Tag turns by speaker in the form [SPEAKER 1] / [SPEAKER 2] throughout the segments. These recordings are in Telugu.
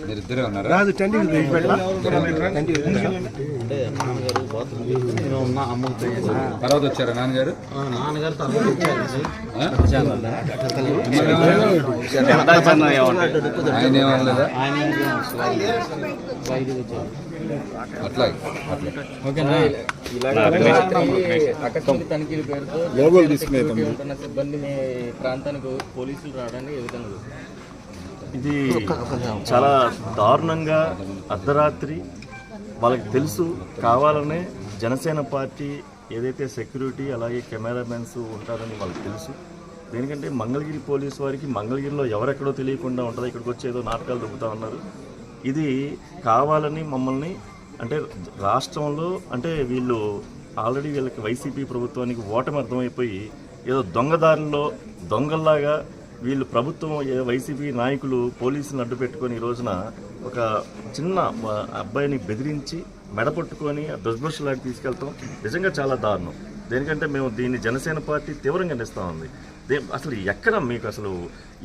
[SPEAKER 1] మీరిద్దరే ఉన్నారా? తర్వాత వచ్చారా నాన్నగారు? ఆయన ఏమనలేదా? అట్లా
[SPEAKER 2] తనిఖీల పేరుతో సిబ్బందిని ప్రాంతానికి పోలీసులు రావడానికి ఏ విధంగా
[SPEAKER 3] ఇది చాలా దారుణంగా అర్ధరాత్రి వాళ్ళకి తెలుసు కావాలనే జనసేన పార్టీ ఏదైతే సెక్యూరిటీ అలాగే కెమెరామెన్స్ ఉంటారని వాళ్ళకి తెలుసు. దేనికంటే మంగళగిరి పోలీసు వారికి మంగళగిరిలో ఎవరెక్కడో తెలియకుండా ఉంటుంది, ఇక్కడికి వచ్చి ఏదో నాటకాలు దొబ్బుతా ఉన్నారు. ఇది కావాలని మమ్మల్ని అంటే రాష్ట్రంలో అంటే వీళ్ళు ఆల్రెడీ వీళ్ళకి వైసీపీ ప్రభుత్వానికి ఓటమి అర్థమైపోయి ఏదో దొంగదారుల్లో దొంగల్లాగా వీళ్ళు ప్రభుత్వం వైసీపీ నాయకులు పోలీసులను అడ్డు పెట్టుకొని ఈ రోజున ఒక చిన్న అబ్బాయిని బెదిరించి మెడపట్టుకొని దుష్భర్షలాగా తీసుకెళ్తాం నిజంగా చాలా దారుణం. దేనికంటే మేము దీన్ని జనసేన పార్టీ తీవ్రంగా నిస్తా ఉంది. అసలు ఎక్కడ మీకు అసలు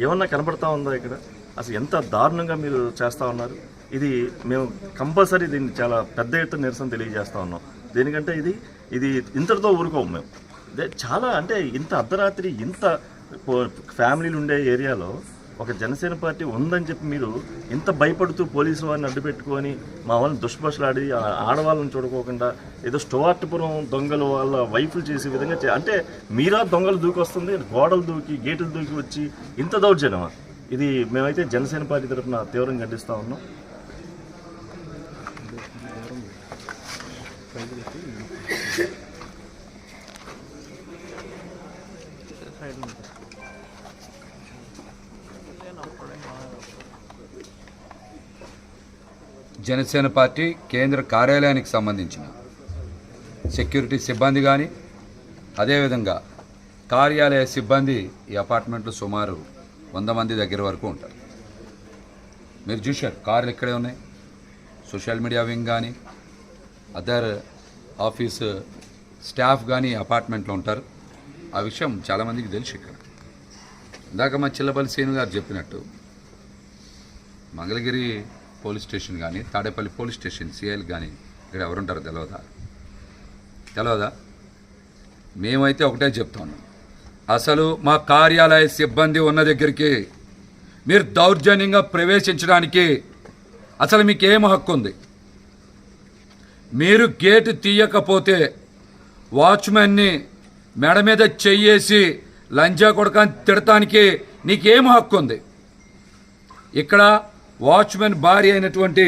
[SPEAKER 3] ఏమన్నా కనబడతా ఉందా? ఇక్కడ అసలు ఎంత దారుణంగా మీరు చేస్తూ ఉన్నారు. ఇది మేము కంపల్సరీ దీన్ని చాలా పెద్ద ఎత్తున నిరసన తెలియజేస్తూ ఉన్నాం. దేనికంటే ఇది ఇంతటితో ఊరుకోము మేము. చాలా అంటే ఇంత అర్ధరాత్రి ఇంత ఫ్యామిలీలు ఉండే ఏరియాలో ఒక జనసేన పార్టీ ఉందని చెప్పి మీరు ఇంత భయపడుతూ పోలీసుల వారిని అడ్డుపెట్టుకొని మా వాళ్ళని దుష్భాషలాడి ఆడవాళ్ళని చూడుకోకుండా ఏదో స్టోవార్టుపురం దొంగలు వాళ్ళ వైఫులు చేసే విధంగా అంటే మీరా దొంగలు దూకి వస్తుంది, గోడలు దూకి గేటులు దూకి వచ్చి ఇంత దౌర్జన్యమా? ఇది మేమైతే జనసేన పార్టీ తరఫున తీవ్రంగా ఖండిస్తూ ఉన్నాం.
[SPEAKER 1] జనసేన పార్టీ కేంద్ర కార్యాలయానికి సంబంధించిన సెక్యూరిటీ సిబ్బంది కానీ అదేవిధంగా కార్యాలయ సిబ్బంది ఈ అపార్ట్మెంట్లో సుమారు 100 మంది దగ్గర వరకు ఉంటారు. మీరు చూశారు కార్లు ఇక్కడే ఉన్నాయి. సోషల్ మీడియా వింగ్ కానీ అదర్ ఆఫీస్ స్టాఫ్ కానీ అపార్ట్మెంట్లో ఉంటారు. ఆ విషయం చాలామందికి తెలుసు. ఇక్కడ ఇందాక మా చిల్లపల్లి శ్రీను గారు చెప్పినట్టు మంగళగిరి పోలీస్ స్టేషన్ కానీ తాడేపల్లి పోలీస్ స్టేషన్ సిఐలు కానీ ఇక్కడ ఎవరుంటారో తెలియదా? మేమైతే ఒకటే చెప్తాను, అసలు మా కార్యాలయ సిబ్బంది ఉన్న దగ్గరికి మీరు దౌర్జన్యంగా ప్రవేశించడానికి అసలు మీకు ఏం హక్కు ఉంది? మీరు గేటు తీయకపోతే వాచ్మెన్ని మెడ మీద చెయ్యేసి లంజా కొడకాన్ని తిడటానికి నీకేం హక్కు ఉంది? ఇక్కడ వాచ్మెన్ భార్య అయినటువంటి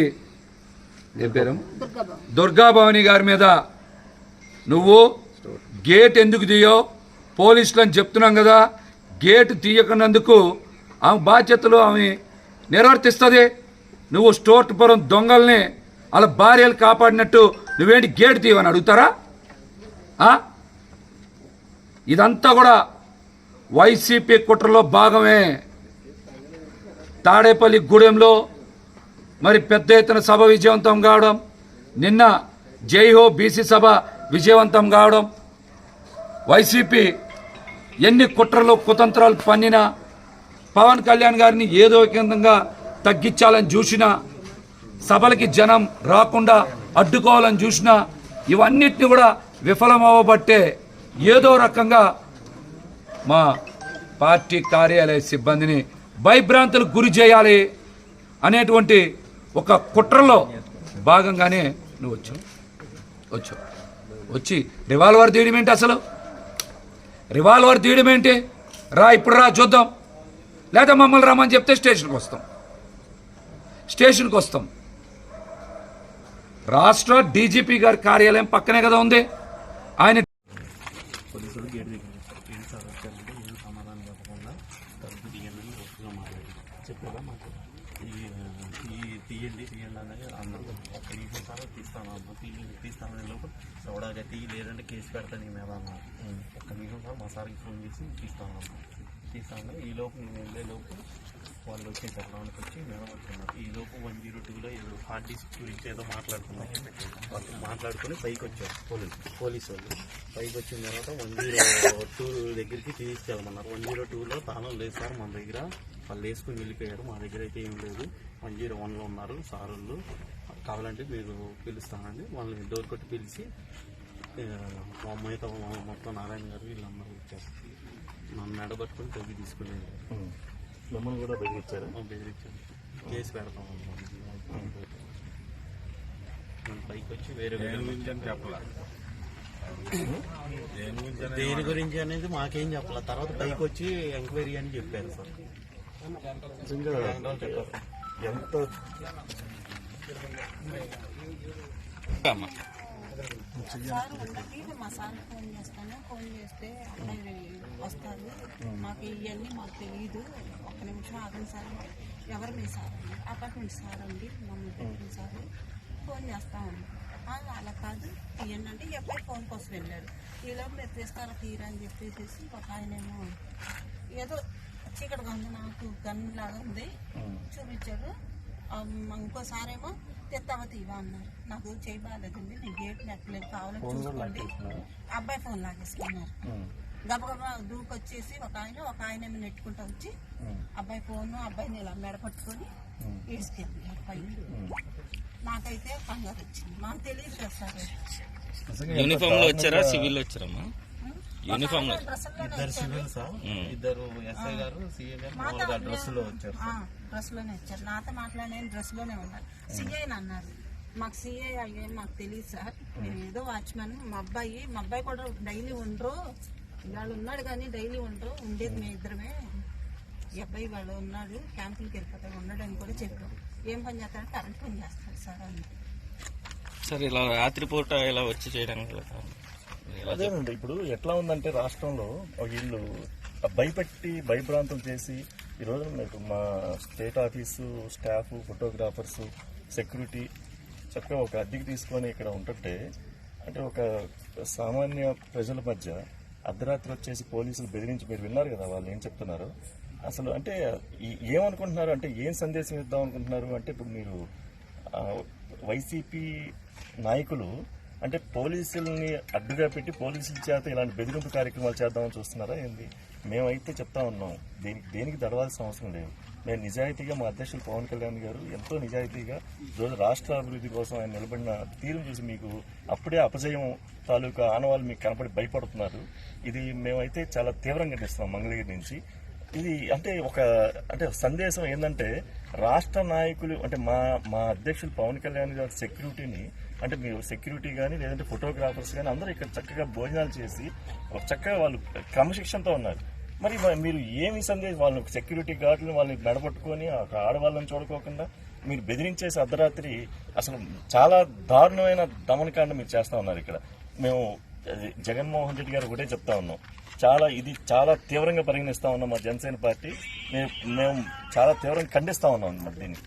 [SPEAKER 1] దుర్గాభవాని గారి మీద నువ్వు గేట్ ఎందుకు తీయో పోలీసులు అని చెప్తున్నాం కదా. గేటు తీయకున్నందుకు ఆమె బాధ్యతలు ఆమె నిర్వర్తిస్తుంది. నువ్వు స్టోర్పురం దొంగల్ని వాళ్ళ భార్యలు కాపాడినట్టు నువ్వేంటి గేటు తీయవని అడుగుతారా? ఇదంతా కూడా వైసీపీ కుట్రలో భాగమే. తాడేపల్లి గూడెంలో మరి పెద్ద ఎత్తున సభ విజయవంతం కావడం, నిన్న జైహో బీసీ సభ విజయవంతం కావడం, వైసీపీ ఎన్ని కుట్రలు కుతంత్రాలు పన్నినా పవన్ కళ్యాణ్ గారిని ఏదో విధంగా తగ్గించాలని చూసినా, సభలకి జనం రాకుండా అడ్డుకోవాలని చూసినా, ఇవన్నిటిని కూడా విఫలమవ్వబట్టే ఏదో రకంగా మా పార్టీ కార్యాలయ సిబ్బందిని భయభ్రాంతులకు గురి చేయాలి అనేటువంటి ఒక కుట్రలో భాగంగానే నువ్వు వచ్చి రివాల్వర్ తీయడం ఏంటి? అసలు రివాల్వర్ తీయడం ఏంటి? ఇప్పుడు రా చూద్దాం, లేదా మమ్మల్ని రమ్మని చెప్తే స్టేషన్కి వస్తాం. రాష్ట్ర డీజీపీ గారి కార్యాలయం పక్కనే కదా ఉంది. ఆయన
[SPEAKER 2] పోలీసులు గేట్ దగ్గర సార్ వచ్చారంటే ఏం సమాధానం చెప్పకుండా తలుపు తీయండి ఒప్పుగా మాట్లాడి చెప్పారా మాకు
[SPEAKER 4] తీయండి అనేది అన్నారు. ఒక్క నిమిషం సార్ తీస్తాను అన్న, తీస్తాను లోపు చూడాలి లేదంటే కేసు పెడతాను నీ మీద అన్నారు. ఒక్క నిమిషం సార్ మా సార్కి ఫోన్ చేసి తీస్తాను తీస్తాను. ఈ లోపు నేను వెళ్ళే లోపు వాళ్ళు వచ్చేసారు, లోనికి వచ్చి మేడం వచ్చిన్నారు. ఈ లోపు 102లో ఏదో 46 గురించి ఏదో మాట్లాడుకున్నారు. వాళ్ళు మాట్లాడుకుని పైకి వచ్చారు పోలీసు వాళ్ళు. పైకి వచ్చిన తర్వాత 102 దగ్గరికి తీసుకెళ్ళమన్నారు. 102లో తాళం లేదు సార్ మన దగ్గర, వాళ్ళు వేసుకుని వెళ్ళిపోయారు, మా దగ్గర అయితే ఏం లేదు. 101లో ఉన్నారు సారులు, కావాలంటే మీరు పిలుస్తానండి. వాళ్ళని డోర్ కొట్టి పిలిచి మా అమ్మాయితో మొత్తం నారాయణ గారు వీళ్ళందరూ వచ్చారు. నన్ను మెడబట్టుకుని తగ్గి తీసుకుని
[SPEAKER 3] మిమ్మల్ని కూడా బెదిరించారు.
[SPEAKER 4] బెదిరించారు, కేసు పెడతాం పైకి వచ్చి వేరే దేని గురించి అనేది మాకేం చెప్పాల. తర్వాత పైకి వచ్చి ఎంక్వైరీ అని చెప్పారు సార్.
[SPEAKER 3] నిజంగా ఎంత
[SPEAKER 5] సార్ ఉండకి మా సార్ ఫోన్ చేస్తాను. ఫోన్ చేస్తే అబ్బాయి వస్తారు, మాకు ఇవన్నీ మాకు తెలియదు, ఒక్క నిమిషం ఆగండి సార్. ఎవరు మీ సార్ అండి? అపార్ట్మెంట్ సార్ అండి, మమ్మల్ని పెట్టిన సార్. ఫోన్ చేస్తామండి. అలా కాదు తీయండి అంటే ఈ అబ్బాయి ఫోన్ కోసం వెళ్ళాడు. ఈలోపు మీరు తీస్తారా తీరా అని చెప్పేసి ఒక ఆయనేమో ఏదో చీకటిగా ఉంది, నాకు గన్ లాగా ఉంది చూపించాడు. ఇంకోసారేమో తెస్తావా తీవా అన్నారు. నాకు చేయి బాగాలేదండి, నేను గేట్ నెట్టలేదు, కావాలని చూసుకోండి. అబ్బాయి ఫోన్ లాగేసుకున్నారు. గబగబా దూకొచ్చేసి ఒక ఆయన ఏమో నెట్టుకుంటా వచ్చి అబ్బాయి ఫోను అబ్బాయిని ఇలా మెడ పట్టుకొని ఈడ్చుకెళ్ళారు పైకి. నాకైతే కంగారు వచ్చింది, మాకు తెలియదు కదా సార్.
[SPEAKER 2] యూనిఫామ్ లో వచ్చారా, సివిల్ వచ్చారమ్మా? యూనిఫామ్ లో
[SPEAKER 4] ఇద్దరు సివిల్ సార్, ఇద్దరు ఎస్ఐ గారు, సిఐ గారు డ్రెస్ లో వచ్చారు.
[SPEAKER 5] డ్రెస్ లోనే వచ్చారు. నాతో మాట్లాడిన డ్రెస్ లోనే ఉన్నారు. సిఐ అన్నారు. మాకు సిఐ అయ్యే మాకు తెలియదు సార్, నేను ఏదో వాచ్మెన్. మా అబ్బాయి కూడా డైలీ ఉండరు, ఇవాళ ఉన్నాడు కానీ డైలీ ఉండరు, ఉండేది మేము ఇద్దరమే. ఈ అబ్బాయి వాళ్ళు ఉన్నాడు, క్యాంపులకి వెళ్ళిపోతాడు, ఉన్నాడని కూడా చెప్పాం. ఏం పని చేస్తాడు? కరెంట్ పని చేస్తాడు సార్ అని.
[SPEAKER 2] సార్ ఇలా రాత్రిపూట ఇలా వచ్చి చేయడానికి
[SPEAKER 3] అదేనండి. ఇప్పుడు ఎట్లా ఉందంటే రాష్ట్రంలో వీళ్ళు భయపెట్టి భయభ్రాంతం చేసి ఈ రోజున మీకు మా state office staff, photographers, security చక్కగా ఒక అద్దెకి తీసుకొని ఇక్కడ ఉంటుంటే, అంటే ఒక సామాన్య ప్రజల మధ్య అర్ధరాత్రి వచ్చేసి పోలీసులు బెదిరించి, మీరు విన్నారు కదా వాళ్ళు ఏం చెప్తున్నారు అసలు. అంటే ఏమనుకుంటున్నారు, అంటే ఏం సందేశం ఇద్దాం అనుకుంటున్నారు అంటే, ఇప్పుడు మీరు వైసీపీ నాయకులు అంటే పోలీసుల్ని అడ్డుగా పెట్టి పోలీసుల చేత ఇలాంటి బెదిరింపు కార్యక్రమాలు చేద్దామని చూస్తున్నారా ఏంది? మేమైతే చెప్తా ఉన్నాం, దేనికి దడవాల్సిన అవసరం లేదు. మేము నిజాయితీగా, మా అధ్యక్షులు పవన్ కళ్యాణ్ గారు ఎంతో నిజాయితీగా ఈరోజు రాష్ట్ర అభివృద్ధి కోసం ఆయన నిలబడిన తీరును చూసి మీకు అప్పుడే అపజయం తాలూకా ఆనవాళ్ళు మీకు కనపడి భయపడుతున్నారు. ఇది మేమైతే చాలా తీవ్రంగా ఖండిస్తున్నాం మంగళగిరి నుంచి. ఇది అంటే సందేశం ఏంటంటే, రాష్ట్ర నాయకులు అంటే మా అధ్యక్షులు పవన్ కళ్యాణ్ గారి సెక్యూరిటీని, అంటే మీరు సెక్యూరిటీ కానీ లేదంటే ఫోటోగ్రాఫర్స్ కానీ అందరూ ఇక్కడ చక్కగా భోజనాలు చేసి చక్కగా వాళ్ళు క్రమశిక్షణతో ఉన్నారు. మరి మీరు ఏమి సందేశం, వాళ్ళని సెక్యూరిటీ గార్డులను వాళ్ళని మెడపట్టుకొని ఆడవాళ్ళని చూడుకోకుండా మీరు బెదిరించేసి అర్ధరాత్రి అసలు చాలా దారుణమైన దమనకాండ మీరు చేస్తా ఉన్నారు ఇక్కడ. మేము జగన్మోహన్ రెడ్డి గారు ఒకటే చెప్తా ఉన్నాం, ఇది చాలా తీవ్రంగా పరిగణిస్తా ఉన్నాం. మా జనసేన పార్టీ మేము చాలా తీవ్రంగా ఖండిస్తా ఉన్నాం మరి దీన్ని.